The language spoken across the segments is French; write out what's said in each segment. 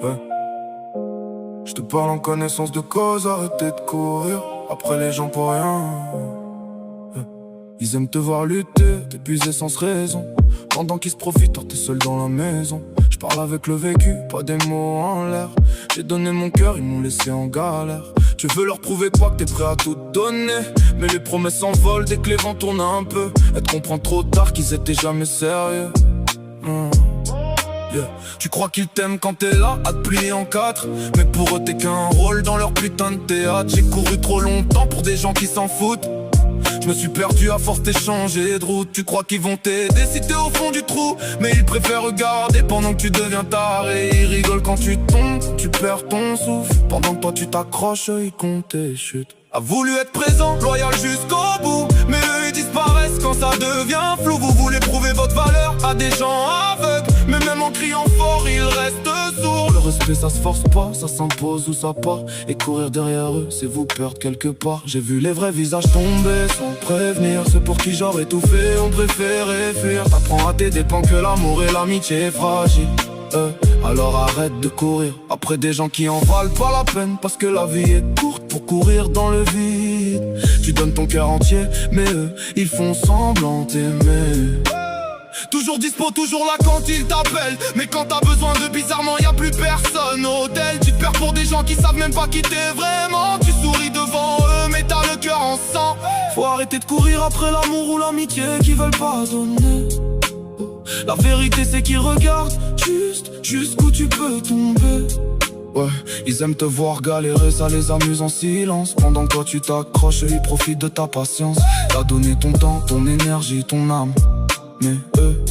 Ouais. Je te parle en connaissance de cause, arrêtez de courir après les gens pour rien. Ouais. Ils aiment te voir lutter, t'épuiser sans raison. Pendant qu'ils se profitent, toi t'es seul dans la maison. Je parle avec le vécu, pas des mots en l'air. J'ai donné mon cœur, ils m'ont laissé en galère. Tu veux leur prouver quoi, que t'es prêt à tout donner. Mais les promesses s'envolent dès que les vents tournent un peu. Et te comprends trop tard qu'ils étaient jamais sérieux. Yeah. Tu crois qu'ils t'aiment quand t'es là, à te plier en quatre. Mais pour eux t'es qu'un rôle dans leur putain de théâtre. J'ai couru trop longtemps pour des gens qui s'en foutent. Je me suis perdu à force d'échanger de route. Tu crois qu'ils vont t'aider si t'es au fond du trou. Mais ils préfèrent regarder pendant que tu deviens taré. Ils rigolent quand tu tombes, tu perds ton souffle. Pendant que toi tu t'accroches, ils comptent tes chutes. A voulu être présent, loyal jusqu'au bout. Mais eux ils disparaissent quand ça devient flou. Vous voulez prouver votre valeur à des gens aveugles. Mais même en criant fort, ils restent sourds. Le respect ça se force pas, ça s'impose ou ça part. Et courir derrière eux, c'est vous perdre quelque part. J'ai vu les vrais visages tomber sans prévenir. Ceux pour qui j'aurais tout fait, on préférait fuir. T'apprends à tes dépens que l'amour et l'amitié est fragile. Alors arrête de courir après des gens qui en valent pas la peine. Parce que la vie est courte pour courir dans le vide. Tu donnes ton cœur entier, mais eux, ils font semblant t'aimer. Toujours dispo, toujours là quand ils t'appellent. Mais quand t'as besoin de bizarrement, y'a plus personne au hôtel. Tu te perds pour des gens qui savent même pas qui t'es vraiment. Tu souris devant eux, mais t'as le cœur en sang. Faut arrêter de courir après l'amour ou l'amitié qui veulent pas donner. La vérité c'est qu'ils regardent juste jusqu'où tu peux tomber. Ouais, ils aiment te voir galérer, ça les amuse en silence. Pendant que toi tu t'accroches, ils profitent de ta patience. T'as donné ton temps, ton énergie, ton âme. Mais eux,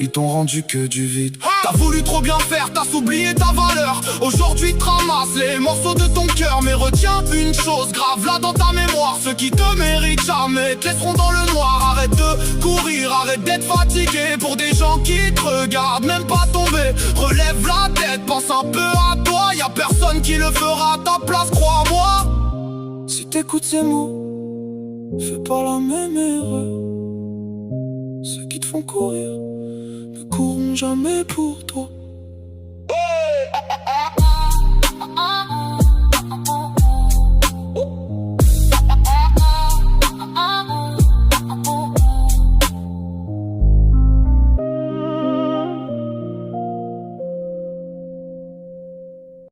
ils t'ont rendu que du vide. T'as voulu trop bien faire, t'as oublié ta valeur. Aujourd'hui te ramasse les morceaux de ton cœur. Mais retiens une chose, grave là dans ta mémoire. Ceux qui te méritent jamais te laisseront dans le noir. Arrête de courir, arrête d'être fatigué pour des gens qui te regardent même pas tomber. Relève la tête, pense un peu à toi. Y'a personne qui le fera à ta place, crois-moi. Si t'écoutes ces mots, fais pas la même erreur. Ceux qui te font courir ne courront jamais pour toi.